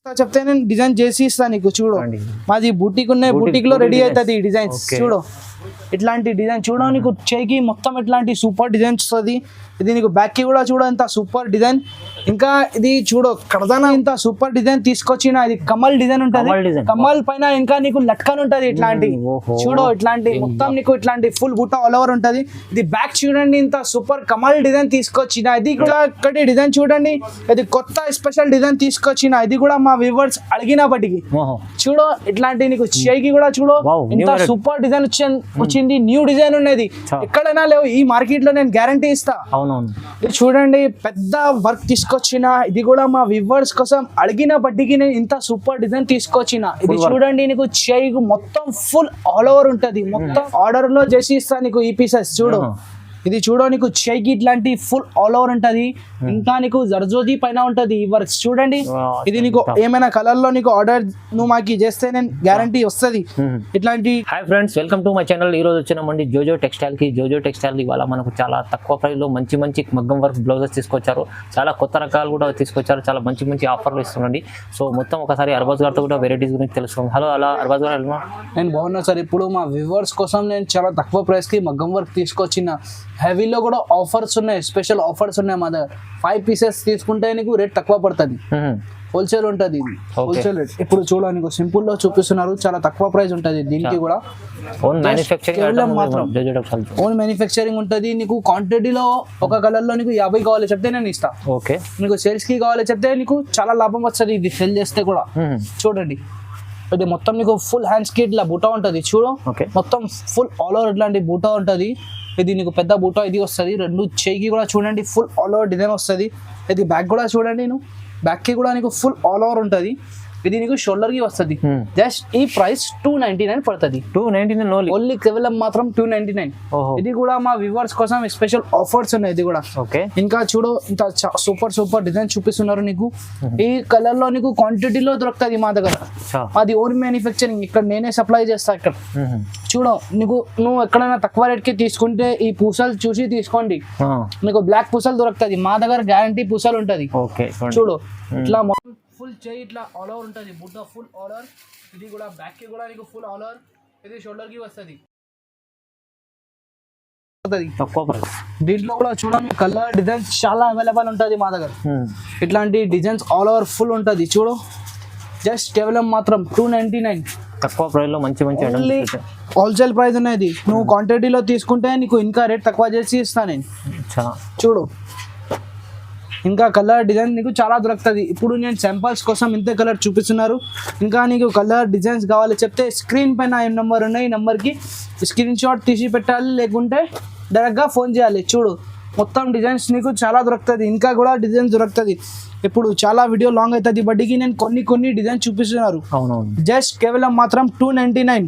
చెప్తే నేను డిజైన్ చేసి ఇస్తాను నీకు. చూడు మాది బూటిక్ ఉన్నాయి, బూటిక్ లో రెడీ అవుతుంది ఈ డిజైన్స్. చూడు ఇట్లాంటి డిజైన్ చూడ నీకు చేయికి మొత్తం ఇట్లాంటి సూపర్ డిజైన్ వస్తుంది. ఇది నీకు బ్యాక్ కి కూడా చూడ ఇంత సూపర్ డిజైన్. ఇంకా ఇది చూడు కడదానా ఇంత సూపర్ డిజైన్ తీసుకొచ్చిన ఇది కమల్ డిజైన్ ఉంటది. కమల్ పైన ఇంకా నీకు లట్కన్ ఉంటది ఇట్లాంటి. చూడు ఇట్లాంటి మొత్తం నీకు ఇట్లాంటి ఫుల్ బుట్ట ఆల్ ఓవర్ ఉంటది. ఇది బ్యాక్ చూడండి ఇంత సూపర్ కమల్ డిజైన్ తీసుకొచ్చిన. ఇది కూడా ఒకటి డిజైన్ చూడండి, ఇది కొత్త స్పెషల్ డిజైన్ తీసుకొచ్చిన. ఇది కూడా మా వ్యూవర్స్ అడిగిన బట్టికి చూడు ఇట్లాంటి నీకు చేయికి కూడా చూడు ఇంత సూపర్ డిజైన్ వచ్చింది. న్యూ డిజైన్ ఉన్నది, ఎక్కడైనా లేవు ఈ మార్కెట్ లో, నేను గ్యారంటీ ఇస్తా. ఇది చూడండి పెద్ద వర్క్ తీసుకొచ్చిన. ఇది కూడా మా వ్యూవర్స్ కోసం అడిగిన బట్టికి నేను ఇంత సూపర్ డిజైన్ తీసుకొచ్చిన. ఇది చూడండి నీకు చేయికి మొత్తం ఫుల్ ఆల్ ఓవర్ ఉంటది. మొత్తం ఆర్డర్ లో చేసి ఇస్తా నీకు ఈ పీసెస్. చూడు ఇది చూడో నీకు చేయికి ఇట్లాంటి ఫుల్ ఆల్ ఓవర్ ఉంటది. ఇంకా నీకు జర్జోజీ పైన ఉంటది ఈ వర్క్స్. చూడండి ఇది నీకు ఏమైనా కలర్ లో నీకు ఆర్డర్ నువ్వు మాకు చేస్తే నేను గ్యారంటీ వస్తుంది ఇట్లాంటి. Hi friends, welcome to my channel. ఈ రోజు వచ్చినామండి జోజో టెక్స్టైల్ కి. జోజో టెక్స్టైల్ ఇవాళ మనకు చాలా తక్కువ ప్రైస్ లో మంచి మంచి మగ్గం వర్క్ బ్లౌజెస్ తీసుకొచ్చారు. చాలా కొత్త రకాలు కూడా తీసుకొచ్చారు. చాలా మంచి మంచి ఆఫర్లు ఇస్తుండండి. సో మొత్తం ఒకసారి అర్బాజ్ గారితో కూడా వెరైటీస్ గురించి తెలుసుకుందాం. హలో అలా అర్బాజ్ గారు ఎలా? నేను బాగున్నా సార్. ఇప్పుడు మా వ్యూవర్స్ కోసం నేను చాలా తక్కువ ప్రైస్ కి మగ్గం వర్క్ తీసుకొచ్చిన. హెవీలో కూడా ఆఫర్స్ ఉన్నాయి, స్పెషల్ ఆఫర్స్ ఉన్నాయి మా దగ్గర. 5 పీసెస్ తీసుకుంటే నీకు రేట్ తక్కువ పడుతుంది. హోల్సేల్ ఉంటుంది ఇది, హోల్సేల్ రేట్. ఇప్పుడు చూడ నీకు సింపుల్ లో చూపిస్తున్నారు, చాలా తక్కువ ప్రైస్ ఉంటుంది దీనికి కూడా. ఓన్ మ్యానుఫ్యాక్చరింగ్ ఉంటుంది. నీకు క్వాంటిటీలో ఒక కలర్ లో నీకు 50 కావాలి చెప్తే నేను ఇస్తా. ఓకే, నీకు సేల్స్ కి కావాలి చెప్తే నీకు చాలా లాభం వస్తుంది ఇది సెల్ చేస్తే కూడా. చూడండి ఇది మొత్తం నీకు ఫుల్ హ్యాండ్స్ కి ఇట్లా బూటా ఉంటుంది. చూడు మొత్తం ఫుల్ ఆల్ ఓవర్ ఇట్లాంటి బూటా ఉంటుంది. ఇది నీకు పెద్ద బూటా ఇది వస్తుంది. రెండు చేయికి కూడా చూడండి ఫుల్ ఆల్ ఓవర్ డిజైన్ వస్తుంది. ఇది బ్యాక్ కూడా చూడండి, నువ్వు బ్యాక్ కి కూడా నీకు ఫుల్ ఆల్ ఓవర్ ఉంటుంది. ఇది నీకు షోల్డర్ కి వస్తుంది. జస్ట్ ఈ ప్రైస్ 299 పడుతుంది. 299 ఓన్లీ కేవలం మాత్రం 299. ఇది కూడా మా వ్యూవర్స్ కోసం స్పెషల్ ఆఫర్స్ ఉన్నాయి. ఇది కూడా ఇంకా చూడు ఇంత సూపర్ సూపర్ డిజైన్ చూపిస్తున్నారు నీకు. ఈ కలర్ లో నీకు క్వాంటిటీలో దొరుకుతుంది మా దగ్గర. అది ఓన్ మ్యానుఫ్యాక్చరింగ్, ఇక్కడ నేనే సప్లై చేస్తా. ఇక్కడ చూడు నీకు నువ్వు ఎక్కడైనా తక్కువ రేట్ కి తీసుకుంటే ఈ పూసలు చూసి తీసుకోండి. నీకు బ్లాక్ పూసలు దొరుకుతుంది మా దగ్గర, గ్యారంటీ పూసలు ఉంటది. చూడు ఇట్లా ఫుల్ చేయి ఇట్లా ఆల్ ఓవర్ ఉంటుంది, బుట్ట ఫుల్ ఆల్ ఓవర్. ఇది కూడా బ్యాక్ కి కూడా నీకు ఫుల్ ఆల్ ఓవర్. ఇది షోల్డర్ కి వస్తుంది. దీంట్లో కూడా చూడండి కలర్ డిజైన్స్ చాలా అవైలబుల్ ఉంటుంది మా దగ్గర. ఇట్లాంటి డిజైన్స్ ఆల్ ఓవర్ ఫుల్ ఉంటుంది. చూడు జస్ట్ కేవలం మాత్రం 299. తక్కువ ప్రైస్ లో మంచి మంచి హోల్సేల్ ప్రైస్ ఉన్నది. నువ్వు క్వాంటిటీలో తీసుకుంటే నీకు ఇంకా రేట్ తక్కువ చేసి ఇస్తా నేను. చూడు ఇంకా కలర్ డిజైన్ నీకు చాలా దొరుకుతుంది. ఇప్పుడు నేను శాంపల్స్ కోసం ఇంతే కలర్ చూపిస్తున్నారు. ఇంకా నీకు కలర్ డిజైన్స్ కావాలి చెప్తే స్క్రీన్ పైన ఏం నెంబర్ ఉన్నాయి, ఈ నెంబర్కి స్క్రీన్ షాట్ తీసి పెట్టాలి, లేకుంటే డైరెక్ట్గా ఫోన్ చేయాలి. చూడు మొత్తం డిజైన్స్ నీకు చాలా దొరుకుతుంది. ఇంకా కూడా డిజైన్స్ దొరుకుతుంది. ఇప్పుడు చాలా వీడియో లాంగ్ అవుతుంది బట్టికి నేను కొన్ని డిజైన్ చూపిస్తున్నారు. జస్ట్ కేవలం మాత్రం 299.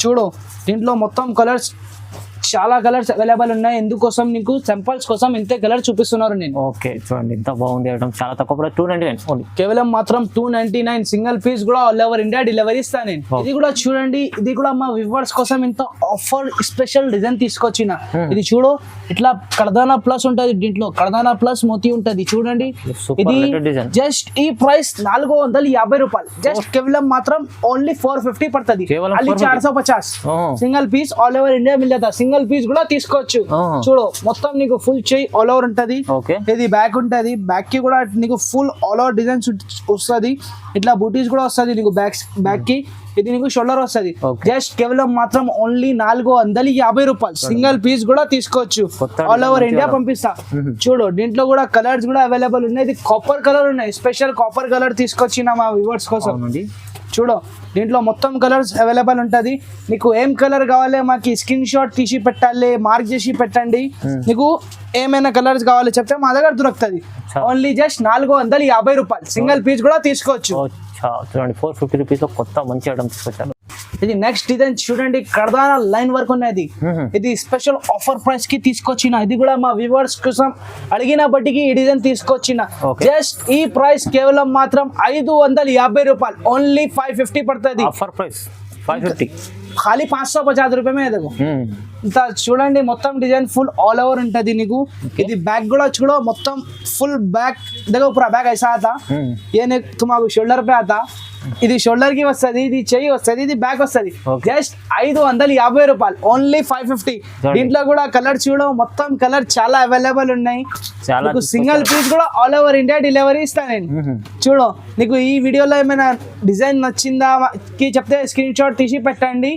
చూడు దీంట్లో మొత్తం కలర్స్ చాలా కలర్స్ అవైలబుల్ ఉన్నాయి. ఎందుకోసం నీకు సింపుల్స్ కోసం ఇంతే కలర్ చూపిస్తున్నారు నేను. ఓకే చూడండి ఎంత బాగుంది, చాలా తక్కువ ప్రైస్ 299 కేవలం మాత్రం 299. సింగిల్ పీస్ కూడా ఆల్ ఓవర్ ఇండియా డెలివరీ ఇస్తాను నేను. ఇది కూడా చూడండి, ఇది కూడా మా వ్యూవర్స్ కోసం ఇంత ఆఫర్ స్పెషల్ డిజైన్ తీసుకొచ్చిన. ఇది చూడు ఇట్లా కడదానా ప్లస్ ఉంటది, దీంట్లో కడదానా ప్లస్ మోతీ ఉంటది. చూడండి ఇది జస్ట్ ఈ ప్రైస్ 450 రూపాయలు. జస్ట్ కేవలం మాత్రం ఓన్లీ 450 పడుతుంది. 450 single piece all over India మిల్ జాతా. సింగిల్ పీస్ కూడా తీసుకోవచ్చు. చూడు మొత్తం నీకు ఫుల్ చేయి ఆల్ ఓవర్ ఉంటది. ఇది బ్యాక్ ఉంటది, బ్యాక్ కి కూడా నీకు ఫుల్ ఆల్ ఓవర్ డిజైన్స్ వస్తుంది. ఇట్లా బూటీస్ కూడా వస్తుంది నీకు బ్యాక్ కి. ఇది నీకు షోల్డర్ వస్తుంది. జస్ట్ కేవలం మాత్రం ఓన్లీ 450 రూపాయలు. సింగిల్ పీస్ కూడా తీసుకోవచ్చు, ఆల్ ఓవర్ ఇండియా పంపిస్తా. చూడు దీంట్లో కూడా కలర్స్ కూడా అవైలబుల్ ఉన్నాయి. ఇది కాపర్ కలర్ ఉన్నాయి, స్పెషల్ కాపర్ కలర్ తీసుకొచ్చిన మా వ్యూవర్స్ కోసం. చూడు దీంట్లో మొత్తం కలర్స్ అవైలబుల్ ఉంటుంది. నీకు ఏం కలర్ కావాలి మాకు స్క్రీన్ షాట్ తీసి పెట్టాలి, మార్క్ చేసి పెట్టండి. నీకు ఏమైనా కలర్స్ కావాలి చెప్తే మా దగ్గర దొరుకుతుంది. ఓన్లీ జస్ట్ 450 రూపాయలు. సింగిల్ పీస్ కూడా తీసుకోవచ్చు. చూడండి 450 రూపీస్ లో కొత్త మంచి ఐటమ్ తీసుకొచ్చారు. ఇది నెక్స్ట్ డిజైన్ చూడండి, కర్దానా లైన్ వర్క్ ఉన్నది. ఇది స్పెషల్ ఆఫర్ ప్రైస్ కి తీసుకొచ్చిన. ఇది కూడా మా వ్యూవర్స్ కోసం అడిగిన బట్టికి ఈ డిజైన్ తీసుకొచ్చిన. జస్ట్ ఈ ప్రైస్ కేవలం మాత్రం 550 రూపాయలు. ఓన్లీ 550 పడుతుంది. Offer price 550. ఖాళీ 550 రూపాయ में देखो ఇంత చూడండి మొత్తం డిజైన్ ఫుల్ ఆల్ ఓవర్ ఉంటది నీకు ఇది బ్యాక్ కూడా చూడో మొత్తం ఫుల్ बैक देखो पूरा बैग ऐसा आता ये ने तुम्हारे शोल्डर पे आता ఇది షోల్డర్ కి వస్తది ఇది చెయ్యి వస్తది ఇది బ్యాక్ వస్తది జస్ట్ 550 రూపాయలు ఓన్లీ 550 దీంట్లో కూడా కలర్ చూడో మొత్తం కలర్ చాలా అవైలబుల్ ఉన్నాయి నీకు సింగిల్ పీస్ కూడా ఆల్ ఓవర్ ఇండియా డెలివరీ ఇస్తా నేను చూడో నీకు ఈ వీడియోలో ఏమైనా డిజైన్ నచ్చిందా కి చెప్తే స్క్రీన్ షాట్ తీసి పెట్టండి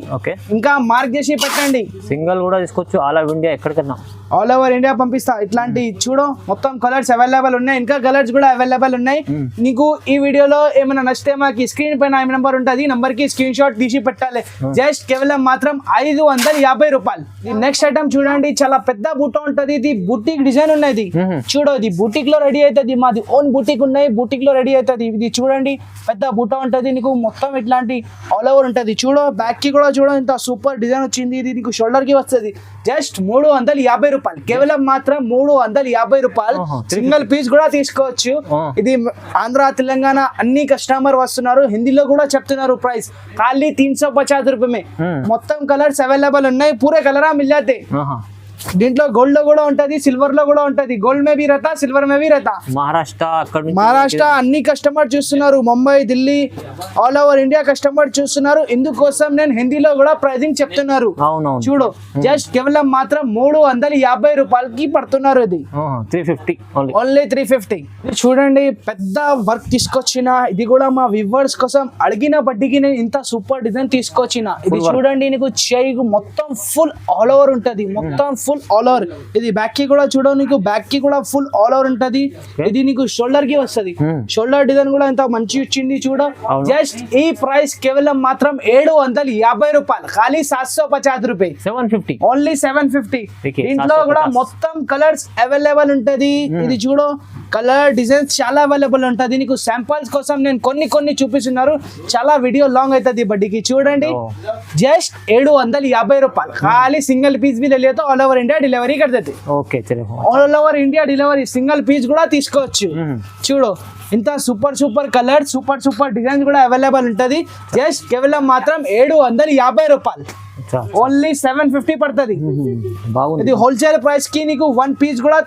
ఇంకా మార్క్ చేసి పెట్టండి సింగిల్ కూడా తీసుకోవచ్చు ఆల్ ఓవర్ ఇండియా ఎక్కడికన్నా ఆల్ ఓవర్ ఇండియా పంపిస్తా ఇట్లాంటి చూడో మొత్తం కలర్స్ అవైలబుల్ ఉన్నాయి ఇంకా కలర్స్ కూడా అవైలబుల్ ఉన్నాయి నీకు ఈ వీడియోలో ఏమైనా నచ్చితే మాకు స్క్రీన్ పైన నెంబర్ ఉంటుంది నంబర్ కి స్క్రీన్ షాట్ తీసి పెట్టాలి జస్ట్ కేవలం మాత్రం 550 రూపాయలు నెక్స్ట్ ఐటమ్ చూడండి చాలా పెద్ద బుట్ట ఉంటది ఇది బుటిక్ డిజైన్ ఉన్నది చూడో ఇది బుటిక్ లో రెడీ అవుతుంది మాది ఓన్ బుటిక్ ఉన్నాయి బుటిక్ లో రెడీ అవుతుంది ఇది చూడండి పెద్ద బుట్ట ఉంటది నీకు మొత్తం ఇట్లాంటి ఆల్ ఓవర్ ఉంటది చూడో బ్యాక్ కి కూడా చూడో ఇంత సూపర్ డిజైన్ వచ్చింది ఇది నీకు షోల్డర్ కి వస్తుంది జస్ట్ 350 రూపాయలు కేవలం మాత్రం 350 రూపాయలు సింగిల్ పీస్ కూడా తీసుకోవచ్చు ఇది ఆంధ్ర తెలంగాణ అన్ని కస్టమర్ వస్తున్నారు హిందీలో కూడా చెప్తున్నారు ప్రైస్ ఖాళీ 350 రూపాయ में మొత్తం కలర్స్ అవైలబుల్ ఉన్నాయి పూరే కలరా మిల్ जाते దీంట్లో గోల్డ్ లో కూడా ఉంటది సిల్వర్ లో కూడా ఉంటది గోల్డ్ మే भी रहता సిల్వర్ మే भी रहता మహారాష్ట్ర అన్ని కస్టమర్ చూస్తున్నారు Mumbai Delhi all over India customer చూస్తున్నారు ఇందుకోసం నేను హిందీలో కూడా ప్రైజింగ్ చెప్తున్నారు చూడు జస్ట్ కేవలం మాత్రం 350 రూపాయలకి పడుతున్నారు ఇది 350 ఓన్లీ 350 చూడండి పెద్ద వర్క్ తీసుకొచ్చిన ఇది కూడా మా వ్యూవర్స్ కోసం అడిగిన బడ్డీకి నేను ఇంత సూపర్ డిజైన్ తీసుకొచ్చిన ఇది చూడండి నీకు చేయి మొత్తం ఫుల్ ఆల్ ఓవర్ ఉంటది మొత్తం ఫుల్ ఆల్ ఓవర్ ఇది బ్యాక్ కి కూడా చూడో నీకు బ్యాక్ కి కూడా ఫుల్ ఆల్ ఓవర్ ఉంటది ఇది నీకు షోల్డర్ కి వస్తది షోల్డర్ డిజైన్ కూడా ఎంత మంచి వచ్చింది చూడ జస్ట్ ఈ ప్రైస్ కేవలం మాత్రం 750 రూపాయలు ఖాళీ 750 రూపాయలు 750 ఓన్లీ 750 దీంట్లో కూడా మొత్తం కలర్స్ అవైలబుల్ ఉంటది ఇది చూడో కలర్ డిజైన్స్ చాలా అవైలబుల్ ఉంటది నీకు శాంపుల్స్ కోసం నేను కొన్ని చూపిస్తున్నారు చాలా వీడియో లాంగ్ అవుతుంది బడ్డీకి చూడండి జస్ట్ 750 రూపాయలు ఖాళీ సింగిల్ పీస్ भी ले लिया तो ऑल ओवर इंडिया डिलीवरी कर देते ఓకే चलो all over India delivery single piece కూడా తీసుకోవచ్చు చూడు ఇంత సూపర్ కలర్ సూపర్ డిజైన్స్ కూడా అవైలబుల్ ఉంటది జస్ట్ కేవలం మాత్రం 750 రూపాయలు ఓన్లీ 750 పడుతుంది ఇది హోల్సేల్ ప్రైస్ కి నీకు 1 పీస్ కూడా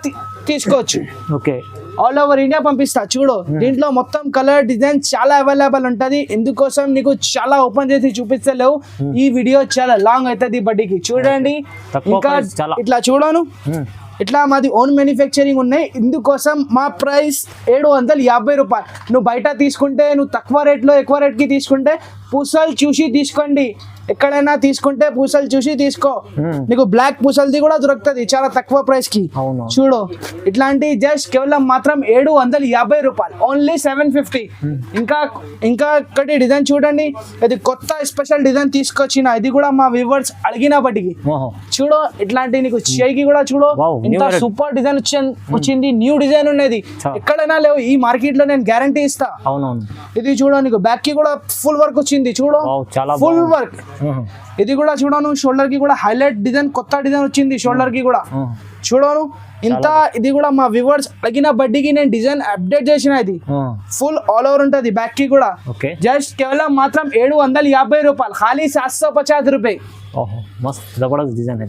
తీసుకోవచ్చు ఓకే ఆల్ ఓవర్ ఇండియా పంపిస్తా చూడు దీంట్లో మొత్తం కలర్ డిజైన్ చాలా అవైలబుల్ ఉంటది ఇందుకోసం నీకు చాలా ఓపెన్ చేసి చూపిస్తలేవు ఈ వీడియో చాలా లాంగ్ అవుతుంది బడ్డీకి చూడండి ఇంకా ఇట్లా చూడను ఇట్లా మాది ఓన్ మ్యానుఫ్యాక్చరింగ్ ఉన్నాయి ఇందుకోసం మా ప్రైస్ 750 రూపాయలు నువ్వు బయట తీసుకుంటే నువ్వు తక్కువ రేట్లో ఎక్కువ రేట్కి తీసుకుంటే పూసలు చూసి తీసుకోండి ఎక్కడైనా తీసుకుంటే పూసలు చూసి తీసుకో నీకు బ్లాక్ పూసలది కూడా దొరుకుతుంది చాలా తక్కువ ప్రైస్ కి చూడు ఇట్లాంటి జస్ట్ కేవలం మాత్రం 750 రూపాయలు ఓన్లీ 750 ఇంకా ఒకటి డిజైన్ చూడండి ఇది కొత్త స్పెషల్ డిజైన్ తీసుకొచ్చిన ఇది కూడా మా వ్యూవర్స్ అడిగిన బట్టికి చూడు ఇట్లాంటి నీకు చేయికి కూడా చూడు ఇంత సూపర్ డిజైన్ వచ్చింది న్యూ డిజైన్ ఉన్నది ఎక్కడైనా లేవు ఈ మార్కెట్ లో నేను గ్యారంటీ ఇస్తా ఇది చూడు నీకు బ్యాక్ కి కూడా ఫుల్ వర్క్ వచ్చింది చూడు ఫుల్ వర్క్ ఇది కూడా చూడను షోల్డర్ కి కూడా హైలైట్ డిజైన్ కొత్త డిజైన్ వచ్చింది షోల్డర్ కి కూడా చూడను ఇంత ఇది కూడా మా వ్యూవర్స్ అడిగిన బడ్డీకి నేను డిజైన్ అప్డేట్ చేసిన ఇది ఫుల్ ఆల్ ఓవర్ ఉంటది బ్యాక్ కి కూడా జస్ట్ కేవలం మాత్రం 750 రూపాయలు ఖాళీ 750 రూపాయలు मस्त जबरदस्त डिजाइन है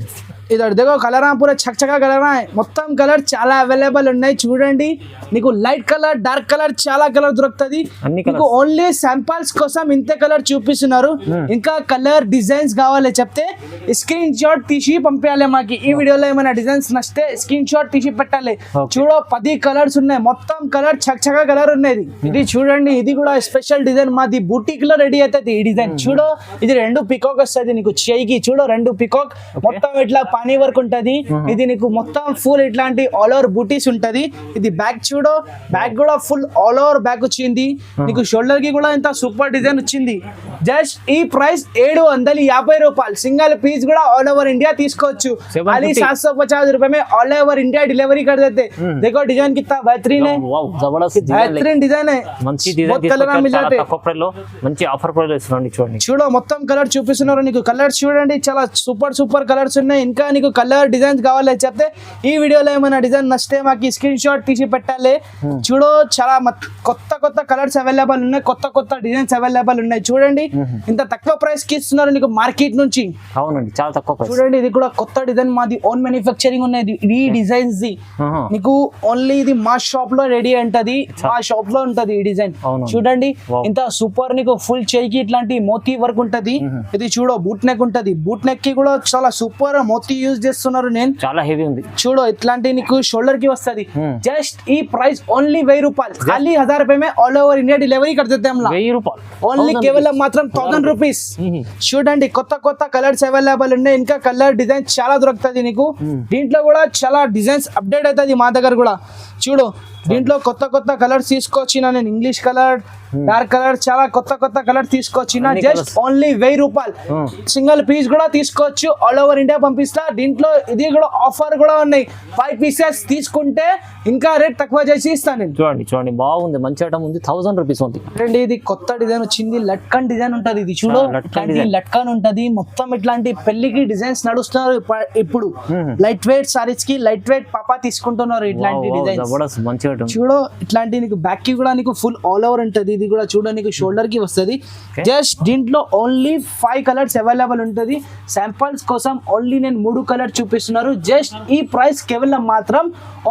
इधर देखो कलर पूरा छकछका कलर है మొత్తం కలర్ చాలా అవైలబుల్ ఉన్నాయి చూడండి నీకు లైట్ కలర్ డార్క్ కలర్ చాలా కలర్ దొరుకుతది నీకు ఓన్లీ శాంపిల్స్ కోసం ఇంత కలర్ చూపిస్తున్నారు ఇంకా కలర్ డిజైన్స్ కావాలి చెప్తే స్క్రీన్ షాట్ తీసి పంపించాలి మాకి ఈ వీడియోలో ఏమైనా డిజైన్స్ నచ్చితే స్క్రీన్ షాట్ తీసి పెట్టాలి చూడో 10 కలర్స్ ఉన్నాయి మొత్తం కలర్ छकछका కలర్ ఉన్నది ఇది చూడండి ఇది కూడా స్పెషల్ డిజైన్ మాది బూటిక్ లో రెడీ అవుతుంది ఈ డిజైన్ చూడో ఇది రెండు పికాక్ వస్తది నీకు చేయికి చూడో రెండు పికాక్ మొత్తం ఇట్లా పానీ వర్క్ ఉంటది ఇది నీకు మొత్తం ఫుల్ ఇట్లాంటి ఆల్ ఓవర్ బూటీస్ ఉంటది ఇది బ్యాక్ చూడో బ్యాక్ కూడా ఫుల్ ఆల్ ఓవర్ బ్యాక్ వచ్చింది నీకు షోల్డర్ కి కూడా ఇంత సూపర్ డిజైన్ వచ్చింది జస్ట్ ఈ ప్రైస్ 750 రూపాయలు సింగిల్ పీస్ కూడా ఆల్ ఓవర్ इंडिया తీసుకోవచ్చు खाली 750 रुपए में ऑल ओवर इंडिया डिलीवरी कर देते देखो डिजाइन कितना बेहतरीन है जबरदस्त बेहतरीन डिजाइन है మంచి డిజైన్ తీసుకొచ్చారు తక్కువ ప్రైస్ లో మంచి ఆఫర్ ప్రైస్ లో ఇస్తున్నారు చూడండి చూడో మొత్తం కలర్ చూపిస్తున్నారు నీకు కలర్స్ చూడండి చాలా సూపర్ కలర్స్ ఉన్నాయి ఇంకా ఇంకా నీకు కలర్ డిజైన్స్ కావాలి చెప్తే ఈ వీడియోలో ఏమైనా డిజైన్ నచ్చితే మాకు స్క్రీన్ షాట్ తీసి పెట్టాలి. చూడు చాలా కొత్త కొత్త కలర్స్ అవైలబుల్ ఉన్నాయి, కొత్త కొత్త డిజైన్స్ అవైలబుల్ ఉన్నాయి. చూడండి ఇంత తక్కువ ప్రైస్ కి ఇస్తున్నారు నీకు మార్కెట్ నుంచి. అవునండి, చాలా తక్కువ ప్రైస్. చూడండి ఇది కూడా కొత్త డిజైన్, మాది ఓన్ మ్యానుఫ్యాక్చరింగ్ ఉన్నది ఈ డిజైన్స్ ది. నీకు ఓన్లీ ఇది మా షాప్ లో రెడీ ఉంటది, మా షాప్ లో ఉంటది ఈ డిజైన్. చూడండి ఇంత సూపర్ నీకు ఫుల్ చేయికి ఇట్లాంటి మోతీ వర్క్ ఉంటది. ఇది చూడు బూట్ నెక్ ఉంటది, బూట్ నెక్ కి కూడా చాలా సూపర్ మోతీ యూజ్ చేస్తున్నారు. నేను చాలా హెవీ ఉంది. చూడు ఇట్లాంటి నీకు షోల్డర్ కి వస్తది. జస్ట్ ఈ ప్రైస్ ఓన్లీ 1000 రూపాయలు, खाली 1000 रुपए में ऑल ओवर इंडिया डिलीवरी कर देते हैं हम लोग. 1000 రూపాయలు ఓన్లీ కేవలం మాత్రం 1000 రూపీస్. చూడండి కొత్త కొత్త కలర్స్ అవైలబుల్ ఉన్నాయి, ఇంకా కలర్ డిజైన్ చాలా దొరుకుతుంది నీకు. దీంట్లో కూడా చాలా డిజైన్స్ అప్డేట్ అవుతుంది మా దగ్గర కూడా. చూడు దీంట్లో కొత్త కొత్త కలర్స్ తీసుకొచ్చిన నేను, ఇంగ్లీష్ కలర్, డార్క్ కలర్, చాలా కొత్త కొత్త కలర్ తీసుకొచ్చిన. జస్ట్ ఓన్లీ 1000 రూపాయలు. సింగిల్ పీస్ కూడా తీసుకోవచ్చు, ఆల్ ఓవర్ ఇండియా పంపిస్తా. దీంట్లో ఇది కూడా ఆఫర్ కూడా ఉన్నాయి, 5 పీసెస్ తీసుకుంటే ఇంకా రేట్ తక్కువ చేసి ఇస్తాను నేను. చూడండి చూడండి బాగుంది, మంచి ఐటమ్ ఉంది. 1000 రూపీస్ ఉంది. చూడండి ఇది కొత్త డిజైన్ వచ్చింది, లట్కన్ డిజైన్ ఉంటది. ఇది చూడు లట్కన్ ఉంటది మొత్తం. ఇట్లాంటి పెళ్లికి డిజైన్స్ నడుస్తున్నారు ఇప్పుడు. లైట్ వెయిట్ సారీస్ కి లైట్ వెయిట్ పాపా తీసుకుంటున్నారు ఇట్లాంటి డిజైన్స్. మంచి చూడు ఇట్లాంటి నీకు బ్యాక్ కి కూడా నీకు ఫుల్ ఆల్ ఓవర్ ఉంటది. ఇది కూడా చూడ నీకు షోల్డర్ కి వస్తుంది. జస్ట్ దీంట్లో ఓన్లీ 5 కలర్స్ అవైలబుల్ ఉంటది. శాంపుల్స్ కోసం ఓన్లీ నేను 3 కలర్ చూపిస్తున్నారు. జస్ట్ ఈ ప్రైస్ కేవలం మాత్రం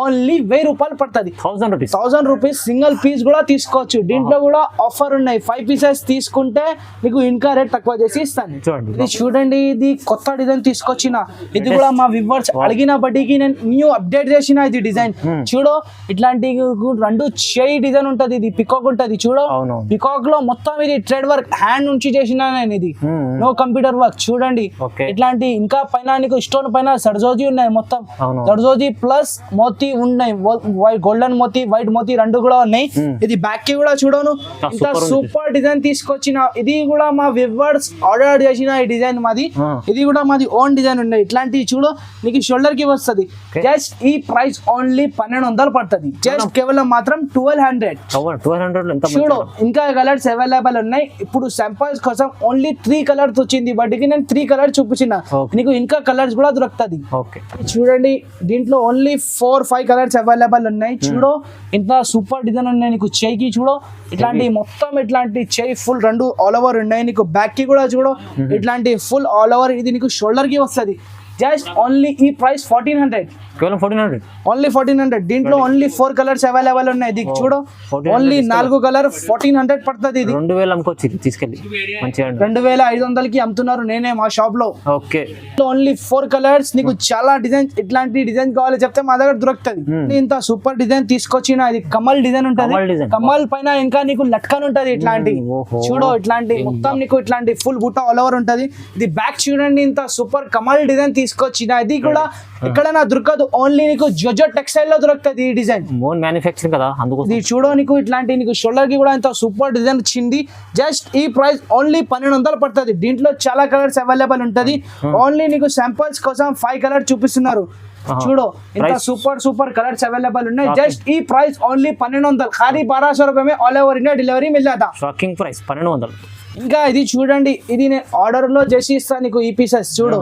ఓన్లీ 1000 రూపాయలు పడుతుంది. 1000 రూపీస్ సింగిల్ పీస్ కూడా తీసుకోవచ్చు. దీంట్లో కూడా ఆఫర్ ఉన్నాయి, 5 పీసెస్ తీసుకుంటే నీకు ఇంకా రేట్ తక్కువ చేసి ఇస్తాను. ఇది చూడండి ఇది కొత్త డిజైన్ తీసుకొచ్చిన. ఇది కూడా మా వ్యూవర్స్ అడిగిన బట్టికి నేను న్యూ అప్డేట్ చేసిన ఇది డిజైన్. చూడు ఇట్లాంటి 2 చేయి డిజైన్ ఉంటది. ఇది పికాక్ ఉంటది. చూడు పికాక్ లో మొత్తం ఇది థ్రెడ్ వర్క్ హ్యాండ్ నుంచి చేసిన నేను. ఇది నో కంప్యూటర్ వర్క్. చూడండి ఇట్లాంటి ఇంకా పైన నీకు స్టోన్ పైన సర్జోజీ ఉన్నాయి మొత్తం. సర్జోజీ ప్లస్ మోతీ ఉన్నాయి, గోల్డెన్ మోతీ, వైట్ మోతీ 2 కూడా ఉన్నాయి. ఇది బ్యాక్ కి కూడా చూడను ఇంత సూపర్ డిజైన్ తీసుకొచ్చిన. ఇది కూడా మా వ్యూవర్స్ ఆర్డర్ చేసిన ఈ డిజైన్ మాది. ఇది కూడా మాది ఓన్ డిజైన్ ఉన్నాయి. ఇట్లాంటి చూడు నీకు షోల్డర్ కి వస్తుంది. జస్ట్ ఈ ప్రైస్ ఓన్లీ 1200 పడుతుంది. జస్ట్ కేవలం మాత్రం 1200. చూడు ఇంకా కలర్స్ అవైలబుల్ ఉన్నాయి. ఇప్పుడు శాంపుల్స్ కోసం ఓన్లీ 3 కలర్స్ వచ్చింది, బట్ నేను 3 కలర్ చూపించిన. నీకు ఇంకా కలర్స్ కూడా దొరుకుతుంది. చూడండి దీంట్లో ఓన్లీ 4-5 కలర్స్ అవైలబుల్ ఉన్నాయి. చూడు ఇంత సూపర్ డిజైన్ ఉన్నాయి నీకు. చేయికి చూడు ఇట్లాంటి మొత్తం ఇట్లాంటి చేయి ఫుల్ 2 ఆల్ ఓవర్ ఉన్నాయి నీకు. బ్యాక్ కి కూడా చూడు ఇట్లాంటి ఫుల్ ఆల్ ఓవర్. ఇది నీకు షోల్డర్ కి వస్తుంది. జస్ట్ ఓన్లీ ఈ ప్రైస్ 1400. కేవలం 1400. ఓన్లీ 1400. దీంట్లో ఓన్లీ 4 కలర్స్ అవైలబుల్ ఉన్నాయి. ఇది చూడు ఓన్లీ 4 కలర్ 1400 పడుతుంది. ఇది 2000 అమ్ముకోవచ్చు తీసుకెళ్ళి మంచిగా. 2500 కి అమ్ముతున్నారు నేనే మా షాప్ లో. Okay only 4 colours. నీకు చాలా డిజైన్ ఇట్లాంటి డిజైన్ కావాలి చెప్తే మా దగ్గర దొరుకుతుంది. ఇంత సూపర్ డిజైన్ తీసుకొచ్చిన. ఇది కమల్ డిజైన్ ఉంటది. కమల్ పైన ఇంకా నీకు లట్కన్ ఉంటది. ఇట్లాంటి చూడు ఇట్లాంటి మొత్తం నీకు ఇట్లాంటి ఫుల్ బూటా ఆల్ ఓవర్ ఉంటది. ఇది బ్యాక్ చూడండి ఇంత సూపర్ కమల్ డిజైన్ తీసుకొచ్చిన. ఇది కూడా ఎక్కడైనా దొరకదు, ఓన్లీ నీకు జోజో టెక్స్టైల్ లో దొరుకుతుంది ఈ డిజైన్. ఓన్ మ్యానుఫ్యాక్చరింగ్ కదా అందుకు. ఇది చూడో నీకు ఇట్లాంటి నీకు షోల్డర్ కి కూడా ఇంత సూపర్ డిజైన్ వచ్చింది. జస్ట్ ఈ ప్రైస్ ఓన్లీ 1200 పడుతుంది. దీంట్లో చాలా కలర్స్ అవైలబుల్ ఉంటది. ఓన్లీ నీకు శాంపుల్స్ కోసం 5 కలర్ చూపిస్తున్నారు. చూడు ఇంత సూపర్ కలర్స్ అవైలబుల్ ఉన్నాయి. జస్ట్ ఈ ప్రైస్ ఓన్లీ 1200. ఖాళీ 1200 రూపాయ में ऑल ओवर इंडिया डिलीवरी मिल जाता. Shocking price 1200. ఇంకా ఇది చూడండి ఇది నేను ఆర్డర్ లో చేసి ఇస్తాను నీకు. ఈ పీసెస్ చూడు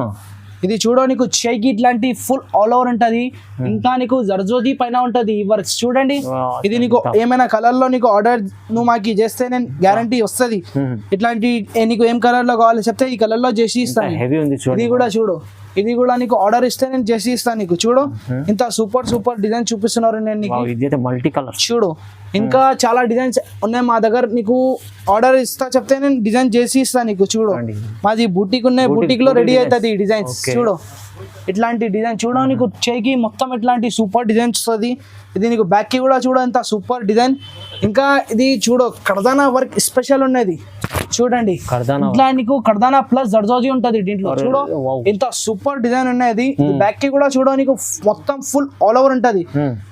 ఇది చూడో నీకు చేయికి ఇట్లాంటి ఫుల్ ఆల్ ఓవర్ ఉంటది. ఇంకా నీకు జర్జోజీ పైన ఉంటది ఈ వర్క్స్. చూడండి ఇది నీకు ఏమైనా కలర్ లో నీకు ఆర్డర్ నువ్వు మాకు చేస్తే నేను గ్యారంటీ వస్తుంది. ఇట్లాంటి నీకు ఏం కలర్ లో కావాలి చెప్తే ఈ కలర్ లో చేసి ఇస్తాను. ఇది కూడా చూడు ఇది కూడా నీకు ఆర్డర్ ఇస్తే నేను చేసి ఇస్తాను నీకు. చూడు ఇంత సూపర్ డిజైన్ చూపిస్తున్నారు నేను నీకు. మల్టీ కలర్ చూడు ఇంకా చాలా డిజైన్స్ ఉన్నాయి మా దగ్గర. నీకు ఆర్డర్ ఇస్తా చెప్తే నేను డిజైన్ చేసి ఇస్తాను నీకు. చూడు మాది బూటిక్ ఉన్నాయి, బూటిక్ లో రెడీ అవుతుంది ఈ డిజైన్స్. చూడు ఇట్లాంటి డిజైన్ చూడ నీకు చేయికి మొత్తం ఇట్లాంటి సూపర్ డిజైన్స్ వస్తుంది. ఇది నీకు బ్యాక్ కి కూడా చూడ ఇంత సూపర్ డిజైన్. ఇంకా ఇది చూడు కర్దానా వర్క్ స్పెషల్ ఉన్నది. చూడండి ఇట్లా నీకు కర్దానా ప్లస్ జర్జోజీ ఉంటది దీంట్లో. చూడు ఇంత సూపర్ డిజైన్ ఉన్నది. బ్యాక్ కి కూడా చూడ నీకు మొత్తం ఫుల్ ఆల్ ఓవర్ ఉంటది.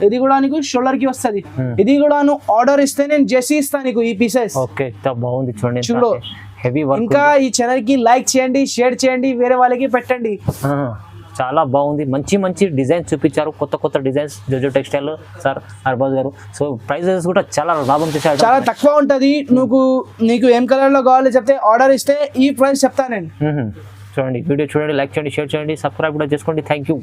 ఇది కూడా నీకు షోల్డర్ కి వస్తుంది. ఇది కూడా నువ్వు ఆర్డర్ ఇస్తే నేను చేసి ఇస్తాను నీకు ఈ పీసెస్. బాగుంది చూడండి. చూడు ఇంకా ఈ ఛానల్ కి లైక్ చేయండి, షేర్ చేయండి, వేరే వాళ్ళకి పెట్టండి. చాలా బాగుంది, మంచి మంచి డిజైన్స్ చూపించారు, కొత్త డిజైన్స్ జోజో టెక్స్టైల్ సార్ అర్బాజ్ గారు. సో ప్రైజెస్ కూడా చాలా లాభం చేశారు, చాలా తక్కువ ఉంటది. నీకు ఏం కలర్ లో కావాలో చెప్తే ఆర్డర్ ఇస్తే ఈ ప్రైస్ చెప్తాను నేను. చూడండి వీడియో చూడండి, లైక్ చేయండి, షేర్ చేయండి, సబ్స్క్రైబ్ కూడా చేసుకోండి. Thank you.